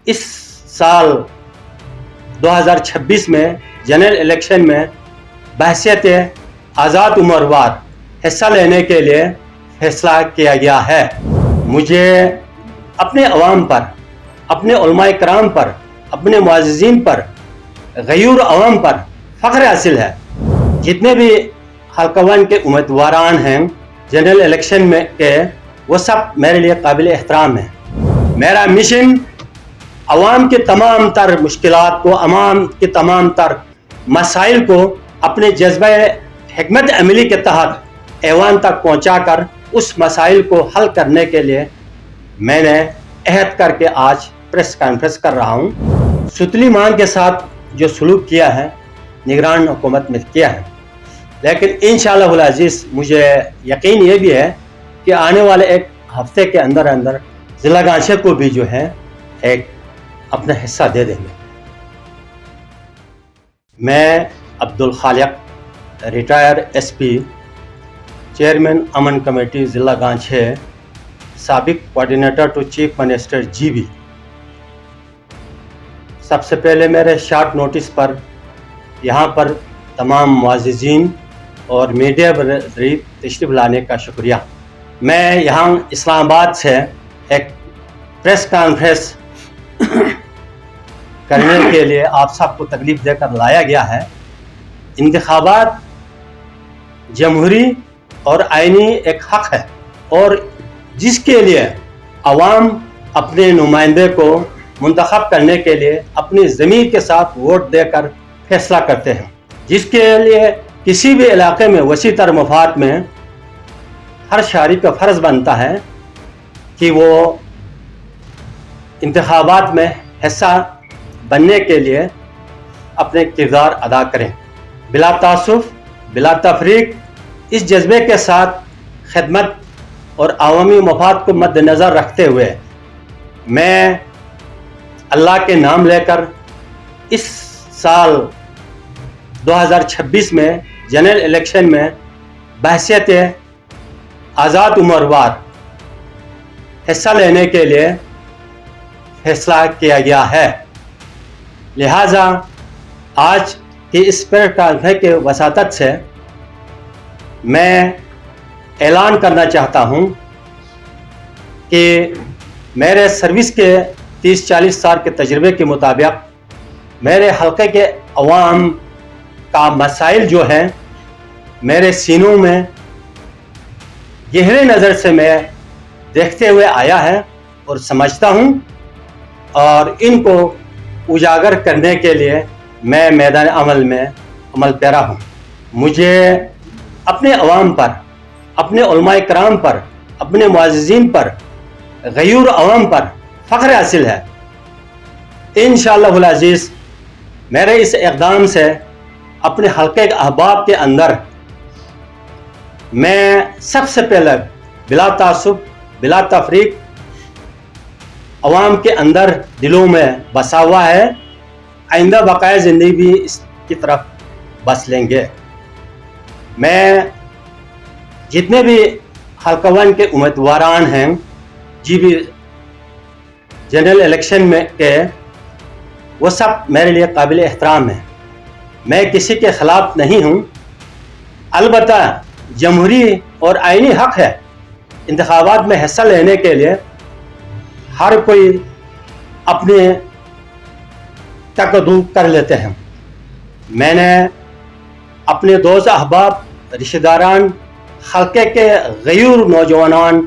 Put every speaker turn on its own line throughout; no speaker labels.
इस साल 2026 में जनरल इलेक्शन में बहैसियत आज़ाद उम्मीदवार हिस्सा लेने के लिए फैसला किया गया है। मुझे अपने अवाम पर, अपने उलमाए कराम पर, अपने मुअज़्ज़िज़ीन पर, गयूर अवाम पर फ़ख्र हासिल है। जितने भी हल्कावन के उम्मीदवारान हैं जनरल इलेक्शन में के, वो सब मेरे लिए काबिल एहतराम हैं। मेरा मिशन अवाम के तमाम तर मुश्किलात को, अवाम के तमाम तर मसाइल को अपने जज्बा हिकमत अमली के तहत ऐवान तक पहुँचाकर उस मसाइल को हल करने के लिए मैंने अहद करके आज प्रेस कॉन्फ्रेंस कर रहा हूँ। सुतली मांग के साथ जो सलूक किया है निगरान हुकूमत में किया है, लेकिन इंशाअल्लाह अज़ीज़ मुझे यकीन ये भी है कि आने वाले एक हफ्ते के अंदर अंदर ज़िला गांचे को भी जो है एक अपना हिस्सा दे देंगे। मैं Abdul Khaliq, retire SP, chairman अमन कमेटी ज़िला गांचे, साबिक coordinator to chief minister GB। सबसे पहले मेरे शॉर्ट नोटिस पर यहाँ पर तमाम मुअज़्ज़िज़ीन और मीडिया बरदरी तशरीफ़ लाने का शुक्रिया। मैं यहाँ इस्लामाबाद से एक प्रेस कॉन्फ्रेंस करने के लिए आप सबको तकलीफ देकर लाया गया है। इंतखाबात जमहूरी और आइनी एक हक़ है और जिसके लिए अवाम अपने नुमाइंदे को मुंतखब करने के लिए अपनी ज़मीर के साथ वोट देकर फैसला करते हैं, जिसके लिए किसी भी इलाके में वसी तर मफाद में हर शहरी का फ़र्ज़ बनता है कि वो इंतखाबात में हिस्सा बनने के लिए अपने किरदार अदा करें, बिला तासुफ़, बिला तफरीक। इस जज्बे के साथ खिदमत और अवामी मफाद को मद्देनज़र रखते हुए मैं अल्लाह के नाम लेकर इस साल 2026 में जनरल इलेक्शन में बहैसियत आज़ाद उम्मीदवार हिस्सा लेने के लिए फैसला किया गया है। लिहाजा आज की इस प्रेस कॉन्फ्रेंस के वसातत से मैं ऐलान करना चाहता हूँ कि मेरे सर्विस के 30-40 साल के तजर्बे के मुताबिक मेरे हल्के के अवाम का मसाइल जो हैं मेरे सीनों में गहरे नज़र से मैं देखते हुए आया है और समझता हूँ और इनको उजागर करने के लिए मैं मैदान अमल में अमल पैरा हूँ। मुझे अपने अवाम पर, अपने उलमाए कराम पर, अपने मुअज़्ज़िज़ीन पर, गयूर अवाम पर फ़ख्र हासिल है। इंशाअल्लाह अज़ीज़ मेरे इस इक़दाम से अपने हल्के के अहबाब के अंदर मैं सबसे पहले बिला तासुब, बिला तफरीक अवाम के अंदर दिलों में बसा हुआ है। आइंदा बकाया ज़िंदगी भी इसकी तरफ बस लेंगे। मैं जितने भी हल्कावन के उम्मीदवारान हैं GB जनरल इलेक्शन में के, वो सब मेरे लिए काबिल एहतराम हैं। मैं किसी के ख़िलाफ़ नहीं हूँ। अलबत्ता जमहूरी और आइनी हक़ है इंतखाबात में हिस्सा लेने के लिए। हर कोई अपने तकदू कर लेते हैं। मैंने अपने दोस्त अहबाब, रिश्तेदारान, हल्के के गयूर नौजवानान,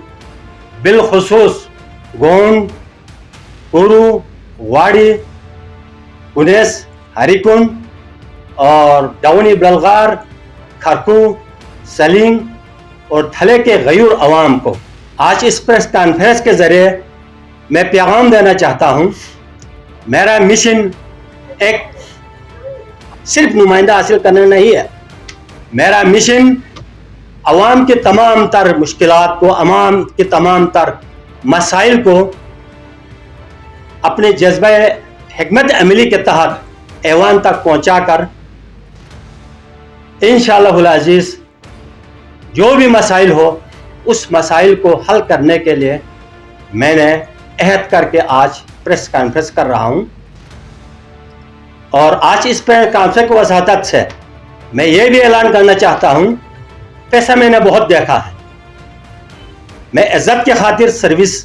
बिलखुसूस गोंड, कुरू, वाड़ी, उनेस, हरिकुंड और डाउनी बलगार, खरकू, सलीम और थले के गयूर अवाम को आज इस प्रेस कॉन्फ्रेंस के ज़रिए मैं पैगाम देना चाहता हूँ। मेरा मिशन एक सिर्फ नुमाइंदा हासिल करना नहीं है। मेरा मिशन अवाम के तमाम तर मुश्किलात को, अवाम के तमाम तर मसाइल को अपने जज्बा हिकमत अमली के तहत ऐवान तक पहुँचाकर इंशाअल्लाह अज़ीज़ जो भी मसाइल हो उस मसाइल को हल करने के लिए मैंने अहद करके आज प्रेस कॉन्फ्रेंस कर रहा हूं और आज इस प्रेस कॉन्फ्रेंस की वसाहत से मैं ये भी ऐलान करना चाहता हूं, पैसा मैंने बहुत देखा है। मैं इज्जत की खातिर सर्विस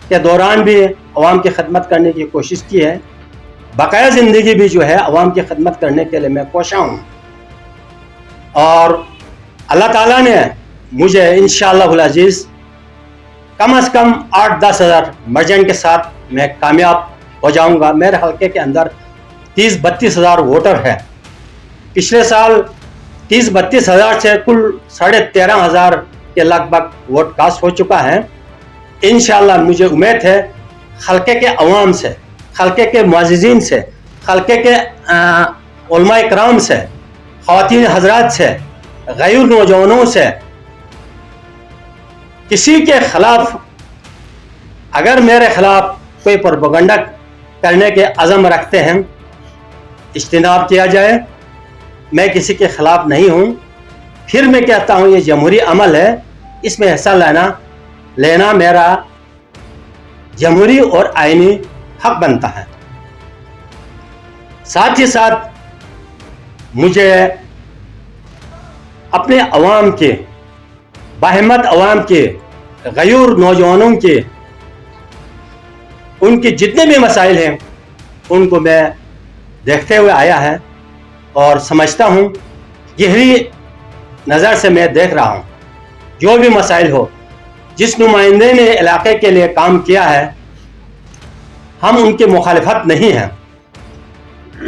के दौरान भी अवाम की खिदमत करने की कोशिश की है, बकाया ज़िंदगी भी जो है अवाम की खिदमत करने के लिए मैं कोशिश हूँ और अल्लाह ताला ने मुझे इंशाअल्लाहुल अज़ीज़ कम से कम 8-10 हज़ार मर्जन के साथ मैं कामयाब हो जाऊंगा। मेरे हल्के के अंदर 30-32 हज़ार वोटर है। पिछले साल 30-32 हज़ार से कुल 13.5 हज़ार के लगभग वोट कास्ट हो चुका है। इंशाअल्लाह मुझे उम्मीद है हल्के के अवाम से, हल्के के मुअज़्ज़िज़ीन से, हल्के के उलमा इकराम से, ख़वातीन हज़रात से, गैर नौजवानों से, किसी के खिलाफ अगर मेरे खिलाफ कोई प्रोपेगेंडा करने के अज़म रखते हैं, इज्तिनाब किया जाए। मैं किसी के खिलाफ नहीं हूँ। फिर मैं कहता हूँ ये जमहूरी अमल है, इसमें हिस्सा लेना मेरा जमहूरी और आईनी हक बनता है। साथ ही साथ मुझे अपने अवाम के, बाहिम्मत अवाम के, गैर नौजवानों के, उनके जितने भी मसाइल हैं उनको मैं देखते हुए आया है और समझता हूँ, गहरी नज़र से मैं देख रहा हूँ। जो भी मसाइल हो, जिस नुमाइंदे ने इलाके के लिए काम किया है, हम उनके मुखालिफत नहीं हैं।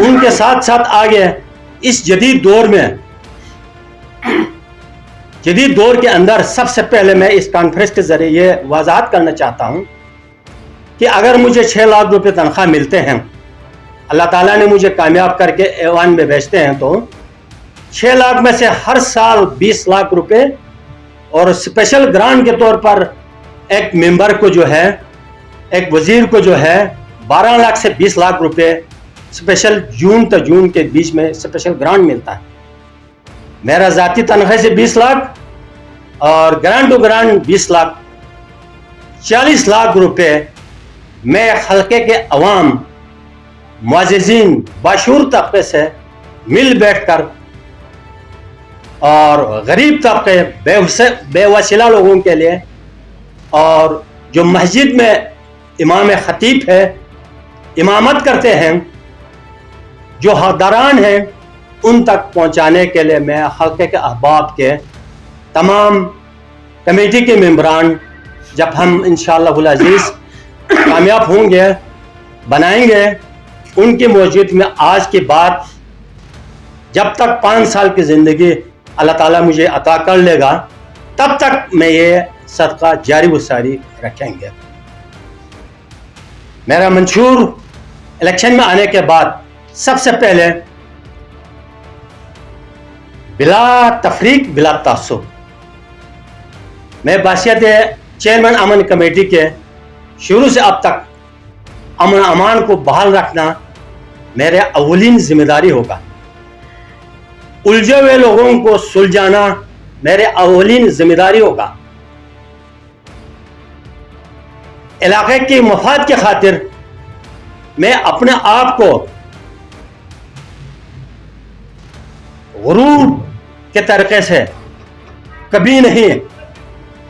उनके साथ साथ आगे इस जदीद दौर के अंदर सबसे पहले मैं इस कॉन्फ्रेंस के ज़रिए ये वजाहत करना चाहता हूँ कि अगर मुझे 6 लाख रुपए तनख्वाह मिलते हैं, अल्लाह ताला ने मुझे कामयाब करके ऐवान में भेजते हैं, तो 6 लाख में से हर साल 20 लाख रुपए और स्पेशल ग्रांट के तौर पर एक मेंबर को जो है, एक वजीर को जो है 12 लाख से 20 लाख रुपए स्पेशल जून तो जून के बीच में स्पेशल ग्रांट मिलता है। मेरा ज़ाती तनख्वाह से 20 लाख और grant to grant 20 lakh, 40 lakh रुपए मैं हल्के के अवाम, मुअज़्ज़िज़ीन, बाशूर तबके से मिल बैठकर और गरीब तबके, बेवसीला लोगों के लिए, और जो मस्जिद में इमाम खतीब है, इमामत करते हैं, जो हकदारान हैं, उन तक पहुंचाने के लिए मैं हल्के के अहबाब के तमाम कमेटी के मेंबरान, जब हम इंशाअल्लाहुल अज़ीज़ कामयाब होंगे, बनाएंगे, उनकी मौजूद में आज के बाद जब तक 5 साल की ज़िंदगी अल्लाह ताला मुझे अता कर लेगा, तब तक मैं ये सदका जारी व सारी रखेंगे। मेरा मंशूर इलेक्शन में आने के बाद सबसे पहले बिला तफरीक, बिला तासुब, मैं बासियत चेयरमैन अमन कमेटी के शुरू से अब तक अमन अमान को बहाल रखना मेरे अव्वलीन जिम्मेदारी होगा। उलझे हुए लोगों को सुलझाना मेरे अव्वलीन जिम्मेदारी होगा। इलाके के मफाद के खातिर मैं अपने आप को गुरूर के तरीके से कभी नहीं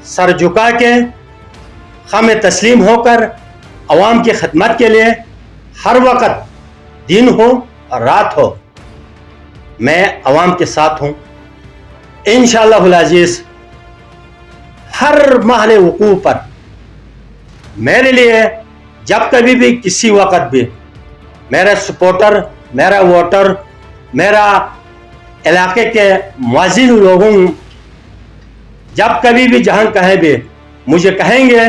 सर झुका के, खामे तस्लीम होकर अवाम की खिदमत के लिए हर वक्त, दिन हो और रात हो, मैं अवाम के साथ हूँ। इंशाअल्लाहुल अज़ीज़ हर महल वकूफ़ पर मेरे लिए जब कभी भी किसी वक्त भी मेरा सपोर्टर, मेरा वोटर, मेरा इलाके के मुअज़्ज़िज़ लोगों जब कभी भी जहाँ कहीं भी मुझे कहेंगे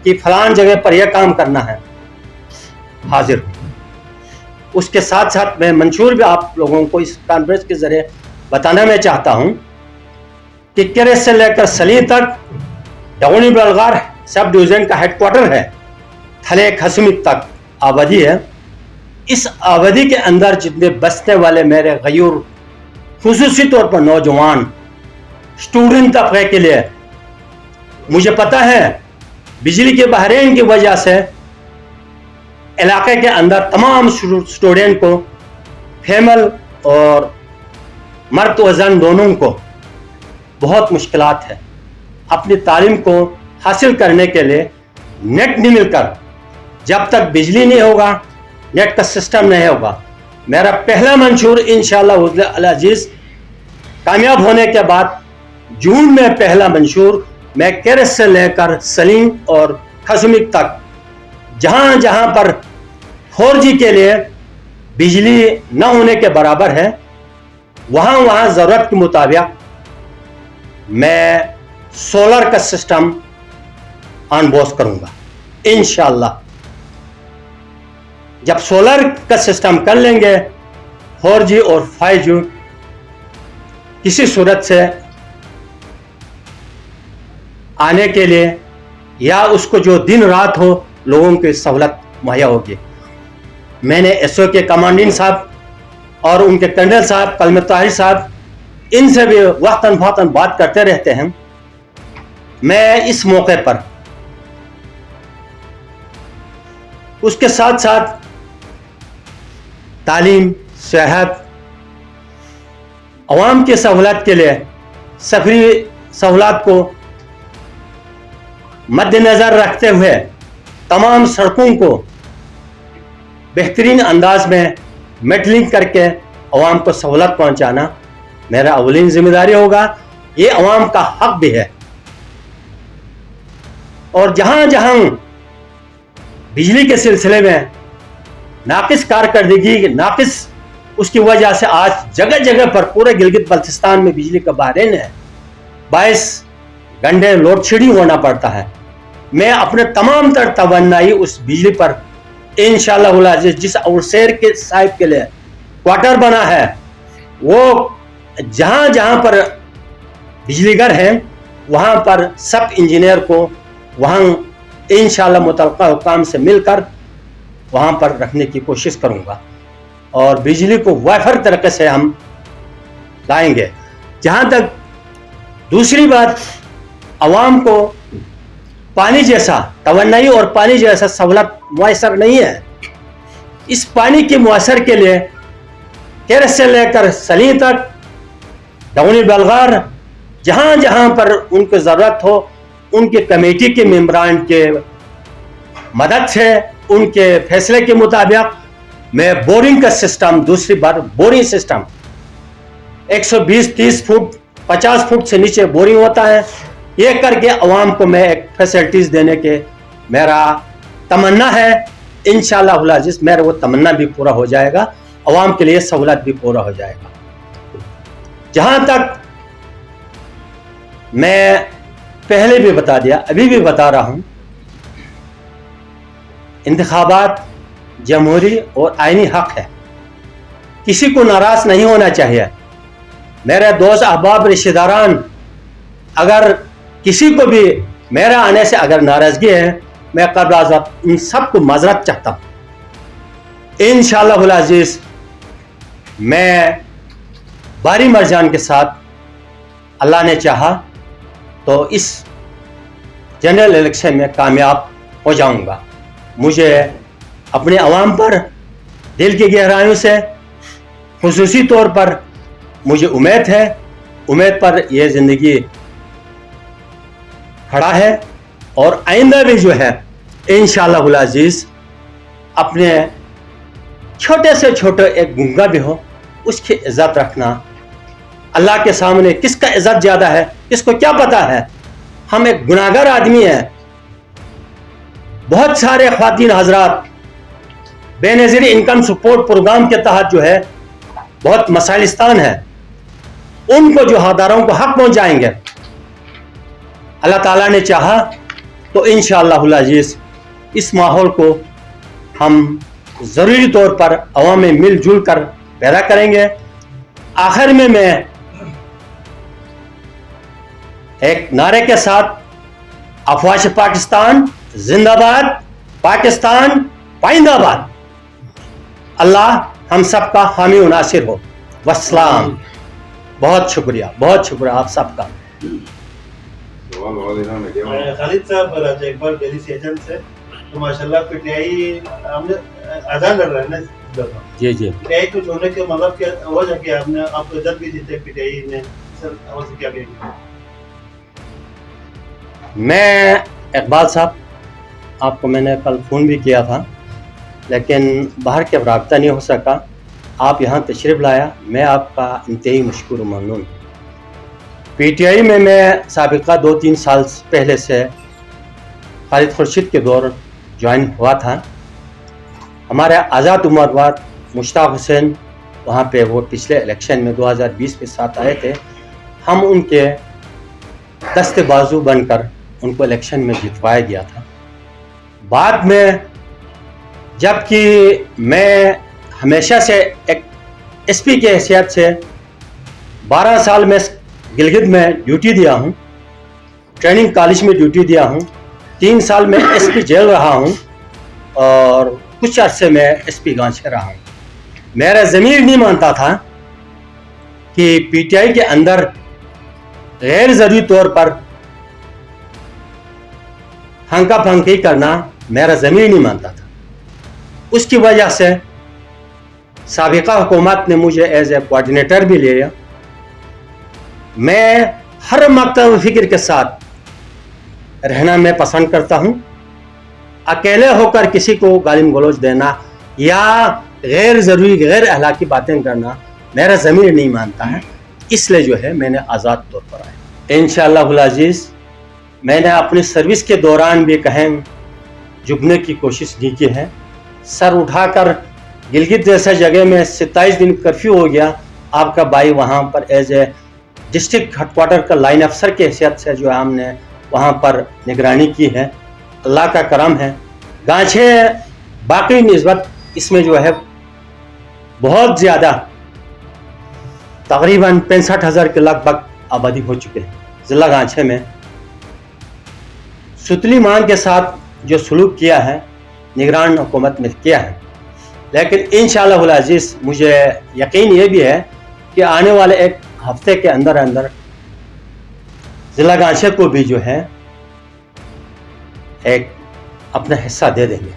कि फलान जगह पर यह काम करना है, हाजिर हूँ। उसके साथ साथ मैं मंशूर भी आप लोगों को इस कॉन्फ्रेंस के जरिए बताना मैं चाहता हूँ कि केरेस से लेकर सली तक डगोनी बलगार सब डिवीज़न का हेडक्वार्टर है, थले खसमी तक आबादी है। इस आबादी के अंदर जितने बसने वाले मेरे गयूर, खुसूसी तौर पर नौजवान, स्टूडेंट तबके के लिए, मुझे पता है बिजली के बहरेन की वजह से इलाके के अंदर तमाम स्टूडेंट को, फीमेल और मर्द व जन दोनों को बहुत मुश्किलात है। अपनी तालीम को हासिल करने के लिए नेट नहीं मिलकर, जब तक बिजली नहीं होगा, नेट का सिस्टम नहीं होगा। मेरा पहला मंशूर इंशाअल्लाह अज़ीज़ कामयाब होने के बाद जून में पहला मंशूर मैं केरस से लेकर सलीम और खसमिक तक जहां जहां पर 4G के लिए बिजली न होने के बराबर है, वहां वहां ज़रूरत के मुताबिक मैं सोलर का सिस्टम अनबॉक्स करूंगा इंशाअल्लाह। जब सोलर का सिस्टम कर लेंगे, 4G और 5G किसी सूरत से आने के लिए या उसको जो दिन रात हो लोगों की सहूलत मुहैया होगी। मैंने एसओ के कमांडिंग साहब और उनके कर्नल साहब कलम ताहिर साहब, इनसे भी वक्तन फौतन बात करते रहते हैं। मैं इस मौके पर उसके साथ साथ तालीम, सेहत, अवाम की सहूलत के लिए सफरी सहूलत को मद्देनज़र रखते हुए तमाम सड़कों को बेहतरीन अंदाज में मेटलिंग करके अवाम को सहूलत पहुंचाना मेरा अवलीन जिम्मेदारी होगा। ये अवाम का हक भी है। और जहां जहां बिजली के सिलसिले में नाकिस कारकर्दगी, नाकिस उसकी वजह से आज जगह जगह पर पूरे गिलगित बल्तिस्तान में बिजली का बहरान है, 22 घंटे लोड शेडिंग होना पड़ता है। मैं अपने तमाम तर तवन्नाई उस बिजली पर इंशाअल्लाह जिस अवसर के साहिब के लिए क्वार्टर बना है, वो जहां जहां पर बिजलीगर हैं वहां पर सब इंजीनियर को वहां इंशाअल्लाह मुतल्लका हुकाम से मिलकर वहां पर रखने की कोशिश करूंगा और बिजली को वाफर तरीके से हम लाएंगे। जहां तक दूसरी बात, अवाम को पानी जैसा तवन्नाई और पानी जैसा सहूलत मुयसर नहीं है। इस पानी की मुयसर के लिए केरस से लेकर सली तक, डाउनी बलगार, जहां जहां पर उनको ज़रूरत हो, उनके कमेटी के मेंबरान के मदद से, उनके फैसले के मुताबिक मैं बोरिंग का सिस्टम, दूसरी बार बोरिंग सिस्टम 120-30 फुट 50 फुट से नीचे बोरिंग होता है, ये करके अवाम को मैं एक फैसिलिटीज़ देने के मेरा तमन्ना है। इंशाअल्लाह अज़ीज़ मेरा वो तमन्ना भी पूरा हो जाएगा, अवाम के लिए सहूलत भी पूरा हो जाएगा। जहाँ तक मैं पहले भी बता दिया, अभी भी बता रहा हूँ, इंतखाबात जमहूरी और आईनी हक है, किसी को नाराज नहीं होना चाहिए। मेरे दोस्त अहबाब रिश्तेदारान अगर किसी को भी मेरा आने से अगर नाराजगी है, मैं कब्ल उन सबको माजरत चाहता हूँ। इंशाअल्लाह अज़ीज़ मैं बारी मरजान के साथ अल्लाह ने चाहा तो इस जनरल इलेक्शन में कामयाब हो जाऊंगा। मुझे अपने अवाम पर दिल की गहराइयों से खुसूसी तौर पर मुझे उम्मीद है, उम्मीद पर यह ज़िंदगी खड़ा है और आइंदा भी जो है इंशाअल्लाह अज़ीज़ अपने छोटे से छोटे एक गुंगा भी हो उसकी इज्जत रखना। अल्लाह के सामने किसका इज्जत ज़्यादा है, किसको क्या पता है। हम एक गुनाहगार आदमी हैं। बहुत सारे ख्वातीन हजरात बेनज़ीर इनकम सपोर्ट प्रोग्राम के तहत जो है बहुत मसाइलिस्तान है, उनको जो हकदारों को हक पहुंचाएंगे। अल्लाह ताला ने चाहा तो इंशाअल्लाह अज़ीज़ इस माहौल को हम ज़रूरी तौर पर अवाम में मिलजुल कर पैदा करेंगे। आखिर में मैं एक नारे के साथ, अफवाज पाकिस्तान जिंदाबाद, पाकिस्तान पाइंदाबाद। अल्लाह हम सब का हामी और नासिर हो। वस्सलाम। बहुत शुक्रिया आप सबका।
खालिद साहब, राजा इकबाल दिल्ली से एजेंट से تو ماشاءاللہ پٹیائی ہم نے آزاد لڑ رہا ہے نا دفعہ
جی جی
پٹیائی کو چھوڑنے کے مطلب کیا وجہ کیا آپ نے آپ کو ادھر بھی دیتے پٹیائی نے سر اور سے کیا کہیں
میں اقبال صاحب آپ کو میں نے کل فون بھی کیا تھا لیکن باہر کے رابطہ نہیں ہو سکا. آپ یہاں تشریف لایا, میں آپ کا انتہائی مشکور و ممنون. پی ٹی آئی میں سابقہ 2-3 سال پہلے سے خالد خورشید کے دور جوائن ہوا تھا. ہمارے آزاد امیدوار مشتاق حسین وہاں پہ وہ پچھلے الیکشن میں 2020 میں ساتھ آئے تھے. ہم ان کے دست بازو بن کر ان کو الیکشن میں جتوایا گیا تھا. بعد میں جب کہ میں ہمیشہ سے ایک ایس پی کی حیثیت سے 12 سال میں گلگت میں ڈیوٹی دیا ہوں, ٹریننگ کالج میں ڈیوٹی دیا ہوں, 3 سال میں ایس پی جیل رہا ہوں اور کچھ عرصے میں ایس پی گانچے رہا ہوں. میرا ضمیر نہیں مانتا تھا کہ پی ٹی آئی کے اندر غیر ضروری طور پر ہنکا پھنکی کرنا میرا ضمیر نہیں مانتا تھا. اس کی وجہ سے سابقہ حکومت نے مجھے ایز اے کوآرڈینیٹر بھی لیا. میں ہر مکتب فکر کے ساتھ رہنا میں پسند کرتا ہوں. اکیلے ہو کر کسی کو گالی گلوچ دینا یا غیر ضروری غیر اخلاقی باتیں کرنا میرا ضمیر نہیں مانتا ہے. اس لیے جو ہے میں نے آزاد طور پر آیا. انشاءاللہ العزیز میں نے اپنی سروس کے دوران بھی کہیں جھکنے کی کوشش نہیں کی ہے. سر اٹھا کر گلگت جیسے جگہ میں 27 دن کرفیو ہو گیا. آپ کا بھائی وہاں پر as a district headquarter کا لائن افسر کی حیثیت سے جو ہم نے وہاں پر نگرانی کی ہے. اللہ کا کرم ہے. گانچے باقی نسبت اس میں جو ہے بہت زیادہ تقریباً 65,000 کے لگ بھگ آبادی ہو چکے ہیں. ضلع گانچے میں ستلی مان کے ساتھ جو سلوک کیا ہے نگران حکومت نے کیا ہے. لیکن انشاءاللہ العزیز مجھے یقین یہ بھی ہے کہ آنے والے ایک ہفتے کے اندر ضلع گانچے کو بھی جو ہے ایک اپنا حصہ دے دیں گے.